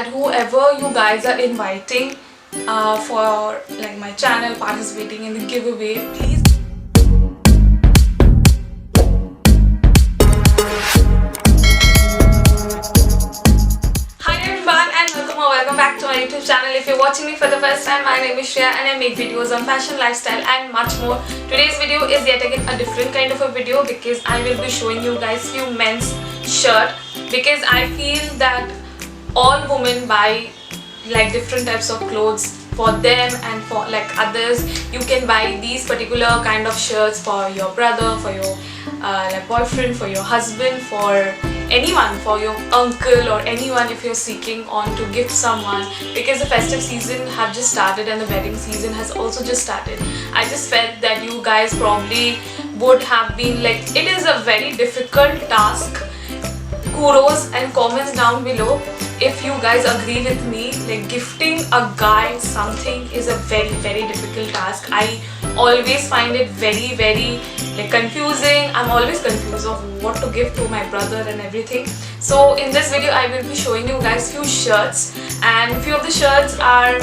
that whoever you guys are inviting for like my channel, participating in the giveaway, please welcome back to my YouTube channel. If you're watching me for the first time, my name is Shreya and I make videos on fashion, lifestyle and much more. Today's video is yet again a different kind of a video because I will be showing you guys few men's shirt, because I feel that all women buy like different types of clothes for them and for like others. You can buy these particular kind of shirts for your brother, for your like boyfriend, for your husband, for anyone, for your uncle or anyone if you're seeking on to gift someone, because the festive season have just started and the wedding season has also just started. I just felt that you guys probably would have been like, it is a very difficult task. Kudos and comments down below if you guys agree with me. Like, gifting a guy something is a very difficult task. I always find it very like confusing. I'm always confused of what to give to my brother and everything. So in this video I will be showing you guys few shirts, and few of the shirts are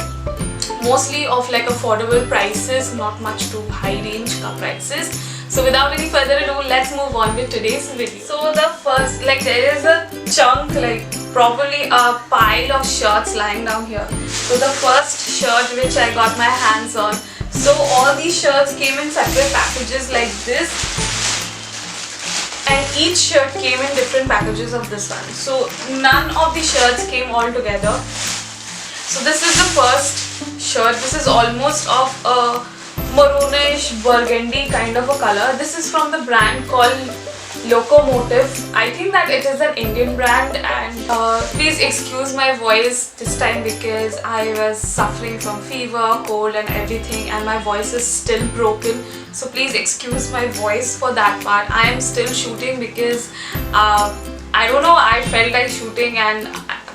mostly of like affordable prices, not much to high range prices. So without any further ado, let's move on with today's video. So the first, like, there is a chunk, like probably a pile of shirts lying down here. So the first shirt which I got my hands on, so all these shirts came in separate packages like this, and each shirt came in different packages of this one. So none of the shirts came all together. So this is the first shirt. This is almost of a maroonish burgundy kind of a color. This is from the brand called Locomotive. I think that it is an Indian brand, and please excuse my voice this time because I was suffering from fever, cold and everything, and my voice is still broken. So please excuse my voice for that part. I am still shooting because I don't know, I felt like shooting, and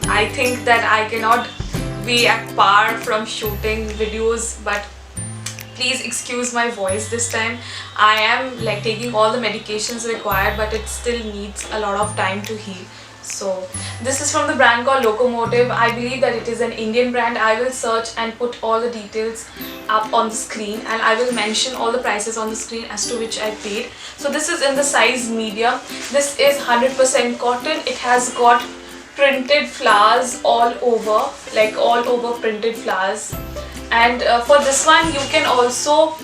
I think that I cannot be at par from shooting videos, but please excuse my voice this time. I am like taking all the medications required, but it still needs a lot of time to heal. So this is from the brand called Locomotive. I believe that it is an Indian brand. I will search and put all the details up on the screen, and I will mention all the prices on the screen as to which I paid. So this is in the size medium. This is 100% cotton. It has got printed flowers all over, like all over printed flowers. And for this one you can also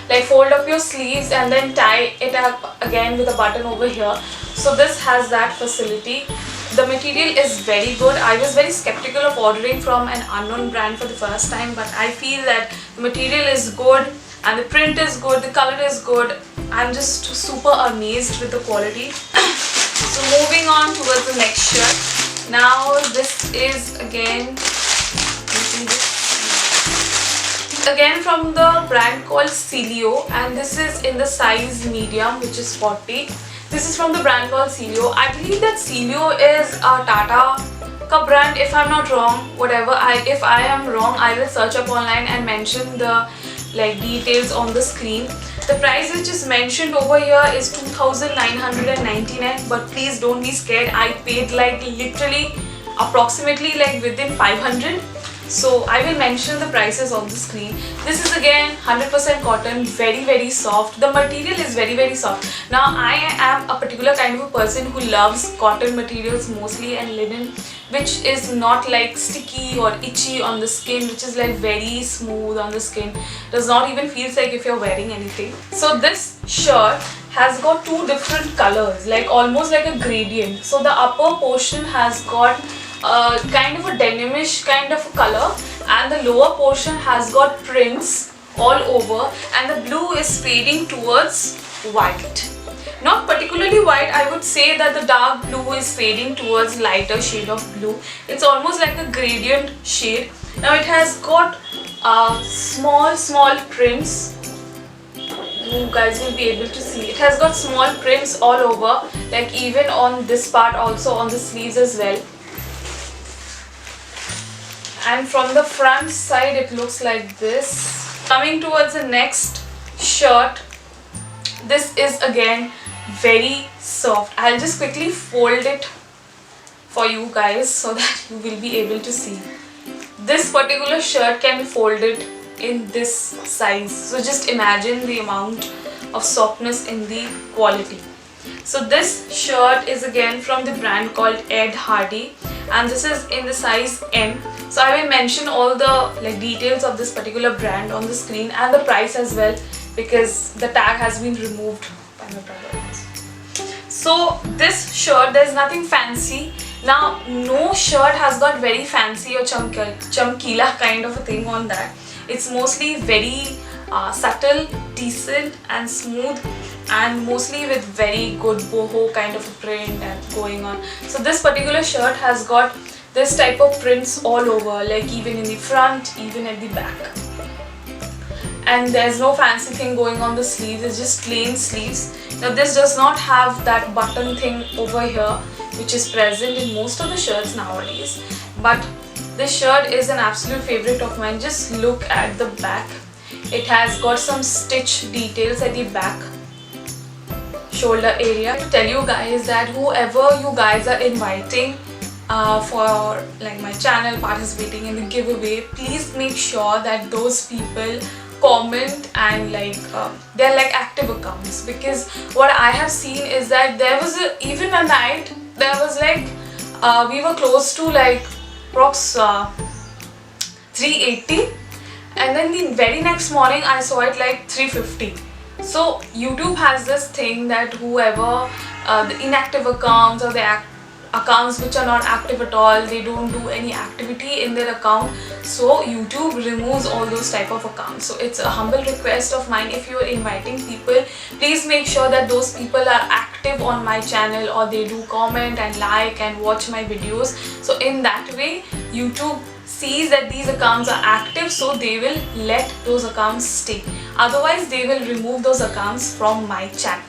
like fold up your sleeves and then tie it up again with a button over here. So this has that facility. The material is very good. I was very skeptical of ordering from an unknown brand for the first time, but I feel that the material is good and the print is good, the color is good. I'm just super amazed with the quality. So moving on towards the next shirt. Now this is again from the brand called Celio, and this is in the size medium, which is 40. This is from the brand called Celio. I believe that Celio is a Tata ka brand, if I'm not wrong. Whatever, if I am wrong, I will search up online and mention the like details on the screen. The price which is mentioned over here is 2,999, but please don't be scared. I paid like literally approximately like within 500. So I will mention the prices on the screen. This is again 100% cotton, very soft. The material is very soft. Now I am a particular kind of a person who loves cotton materials mostly, and linen, which is not like sticky or itchy on the skin, which is like very smooth on the skin. Does not even feels like if you're wearing anything. So this shirt has got two different colors, like almost like a gradient. So the upper portion has got kind of a denimish kind of a color, and the lower portion has got prints all over, and the blue is fading towards white. Not particularly white, I would say that the dark blue is fading towards lighter shade of blue. It's almost like a gradient shade. Now it has got small prints. You guys will be able to see. It has got small prints all over, like even on this part, also on the sleeves as well. And from the front side it looks like this. Coming towards the next shirt, this is again very soft. I'll just quickly fold for you guys so that you will be able to see. This particular shirt can be folded in this size, so just imagine the amount of softness in the quality. So this shirt is again from the brand called Ed Hardy, and this is in the size M. So I will mention all the details of this particular brand on the screen and the price as well, because the tag has been removed by my brother. So this shirt, there's nothing fancy. Now no shirt has got very fancy or chamkila kind of a thing on that. It's mostly very subtle, decent and smooth, and mostly with very good boho kind of a print and going on. So this particular shirt has got this type of prints all over, like even in the front, even at the back. And there's no fancy thing going on the sleeves, it's just plain sleeves. Now this does not have that button thing over here which is present in most of the shirts nowadays, but this shirt is an absolute favorite of mine. Just look at the back. It has got some stitch details at the back shoulder area. To tell you guys that whoever you guys are inviting for my channel, participating in the giveaway, please make sure that those people comment and they're active accounts, because what I have seen is that there was even a night there was we were close to approx 380, and then the very next morning I saw it 350. So YouTube has this thing that whoever the inactive accounts or the accounts which are not active at all, they don't do any activity in their account, so YouTube removes all those type of accounts. So it's a humble request of mine, if you are inviting people, please make sure that those people are active on my channel, or they do comment and like and watch my videos. So in that way YouTube sees that these accounts are active, so they will let those accounts stay. Otherwise they will remove those accounts from my channel.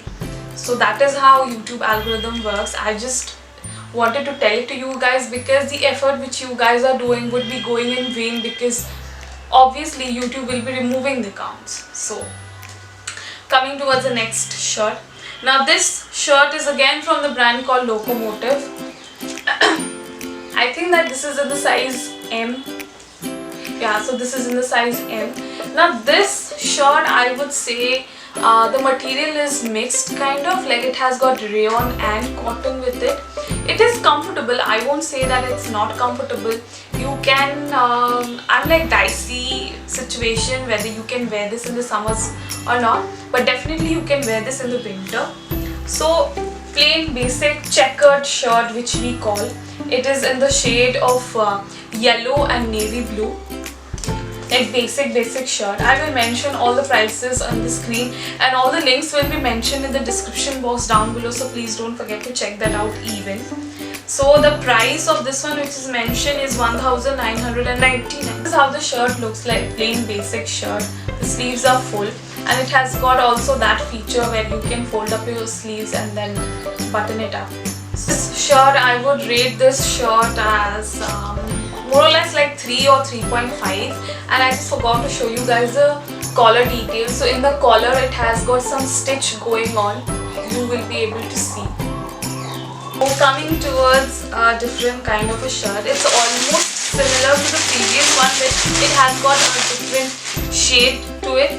So that is how YouTube algorithm works. I just wanted to tell it to you guys, because the effort which you guys are doing would be going in vain, because obviously YouTube will be removing the accounts. So coming towards the next shirt. Now this shirt is again from the brand called Locomotive. I think that this is in the size M. Yeah, so this is in the size M. Now this shirt, I would say the material is mixed kind of, it has got rayon and cotton with it. It is comfortable, I won't say that it's not comfortable. You can, unlike dicey situation whether you can wear this in the summers or not, but definitely you can wear this in the winter. So plain basic checkered shirt which we call. It is in the shade of yellow and navy blue. Basic shirt. I will mention all the prices on the screen, and all the links will be mentioned in the description box down below, so please don't forget to check that out even. So the price of this one which is mentioned is 1999. This is how the shirt looks like, plain basic shirt. The sleeves are full, and it has got also that feature where you can fold up your sleeves and then button it up. This shirt, I would rate this shirt as more or less 3 or 3.5, and I just forgot to show you guys the collar details. So in the collar it has got some stitch going on, you will be able to see. So coming towards a different kind of a shirt, it's almost similar to the previous one, but it has got a different shade to it.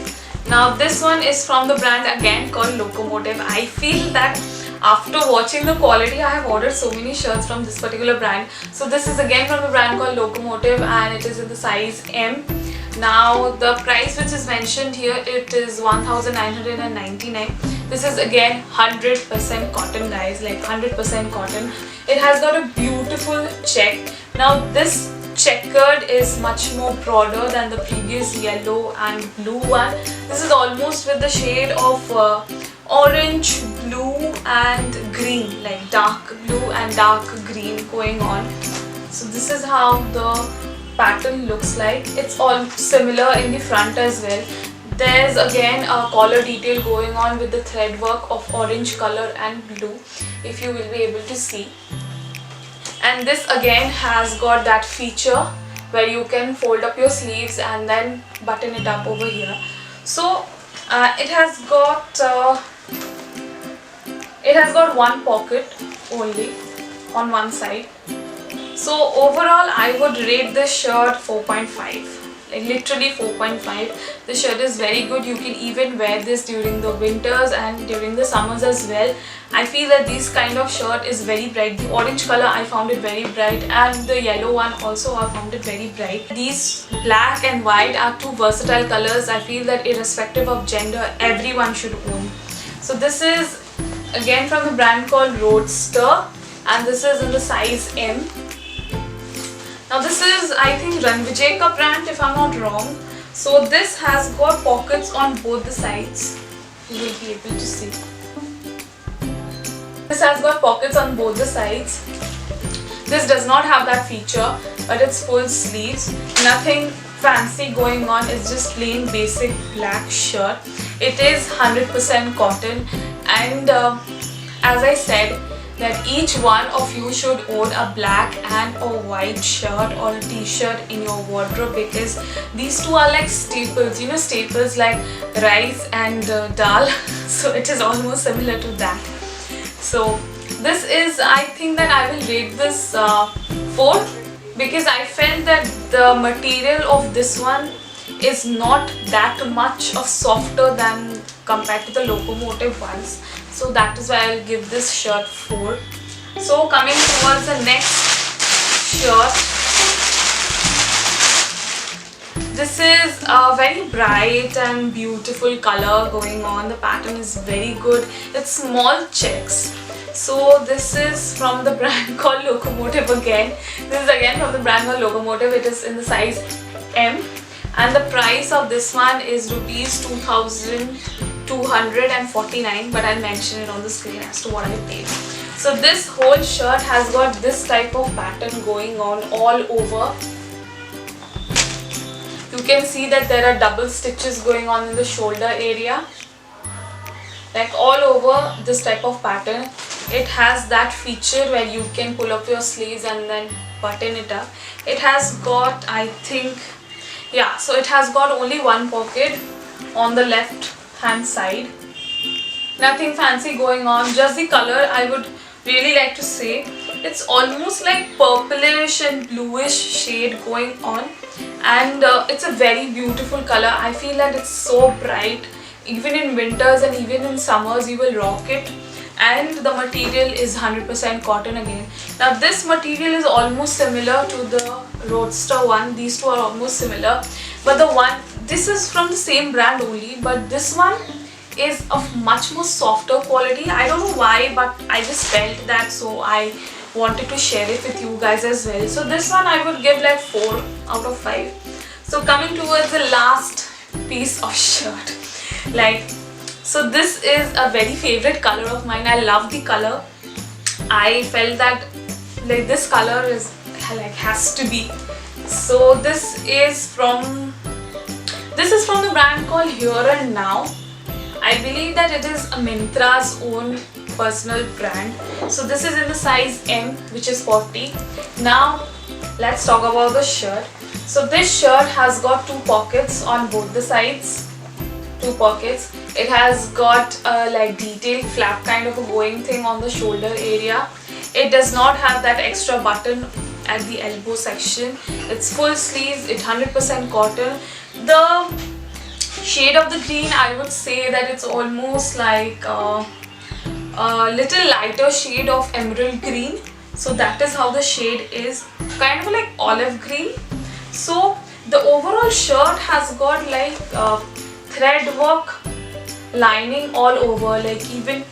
Now this one is from the brand again called Locomotive. I feel that after watching the quality, I have ordered so many shirts from this particular brand. So this is again from the brand called Locomotive, and it is in the size M. Now the price which is mentioned here, it is 1999. This is again 100% cotton guys, 100% cotton. It has got a beautiful check. Now this checkered is much more broader than the previous yellow and blue one. This is almost with the shade of orange, blue and green, dark blue and dark green going on. So this is how the pattern looks like. It's all similar in the front as well. There's again a collar detail going on with the thread work of orange color and blue, if you will be able to see. And this again has got that feature where you can fold up your sleeves and then button it up over here. So it has got one pocket only on one side, So overall I would rate this shirt 4.5, like literally 4.5. The shirt is very good. You can even wear this during the winters and during the summers as well. I feel that this kind of shirt is very bright. The orange color I found it very bright, and the yellow one also I found it very bright. These black and white are two versatile colors. I feel that irrespective of gender, everyone should own. So this is again from the brand called Roadster, and this is in the size M. Now this is, I think, Ranvijay ka brand if I'm not wrong. So this has got pockets on both the sides. You will be able to see. This has got pockets on both the sides. This does not have that feature, but it's full sleeves. Nothing fancy going on. It's just plain basic black shirt. It is 100% cotton, and as I said, that each one of you should own a black and a white shirt or a t-shirt in your wardrobe, because these two are like staples, you know, staples like rice and dal. So it is almost similar to that. So this is, I think that I will rate this 4, because I felt that the material of this one is not that much of softer than compared to the Locomotive ones. So that is why I'll give this shirt 4. So coming towards the next shirt, this is a very bright and beautiful color going on. The pattern is very good. It's small checks. So this is from the brand called Locomotive again. This is again from the brand called Locomotive. It is in the size M, and the price of this one is rupees 2,249, but I'll mention it on the screen as to what I paid. So this whole shirt has got this type of pattern going on all over. You can see that there are double stitches going on in the shoulder area, like all over this type of pattern. It has that feature where you can pull up your sleeves and then button it up. It has got, I think, yeah, so it has got only one pocket on the left hand side. Nothing fancy going on, just the color I would really like to say. It's almost like purplish and bluish shade going on, and it's a very beautiful color. I feel that it's so bright. Even in winters and even in summers you will rock it. And the material is 100% cotton again. Now this material is almost similar to the Roadster one. These two are almost similar, but this is from the same brand only, but this one is of much more softer quality. I don't know why, but I just felt that, so I wanted to share it with you guys as well. So this one I would give like 4 out of 5. So coming towards the last piece of shirt, so this is a very favorite color of mine. I love the color. I felt that like this color is like has to be. So this is from the brand called Here and Now. I believe that it is a Myntra's own personal brand. So this is in the size M, which is 40. Now let's talk about the shirt. So this shirt has got 2 pockets on both the sides. 2 pockets. It has got a like detailed flap kind of a going thing on the shoulder area. It does not have that extra button at the elbow section. It's full sleeves. It's 100% cotton. The shade of the green, I would say that it's almost like a little lighter shade of emerald green. So that is how the shade is, kind of like olive green. So the overall shirt has got like thread work lining all over, like even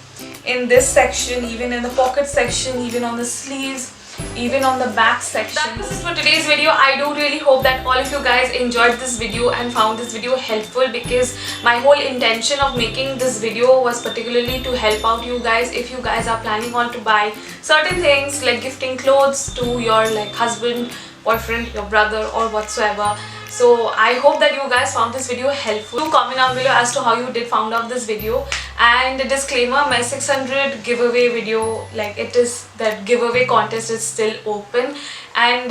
in this section, even in the pocket section, even on the sleeves, even on the back section. This is for today's video. I do really hope that all of you guys enjoyed this video and found this video helpful, because my whole intention of making this video was particularly to help out you guys if you guys are planning on to buy certain things like gifting clothes to your like husband, boyfriend, your brother or whatsoever. So I hope that you guys found this video helpful. Do comment down below as to how you did found out this video. And a disclaimer, my 600 giveaway video, like it is, that giveaway contest is still open, and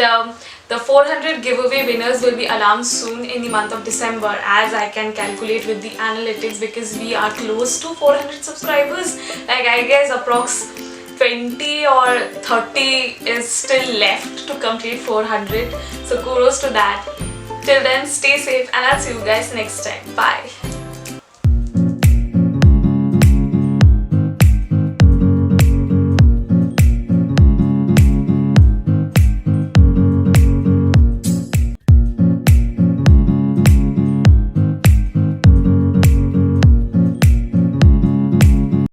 the 400 giveaway winners will be announced soon in the month of December, as I can calculate with the analytics, because we are close to 400 subscribers. Like I guess approx 20 or 30 is still left to complete 400. So kudos to that. Till then, stay safe and I'll see you guys next time. Bye.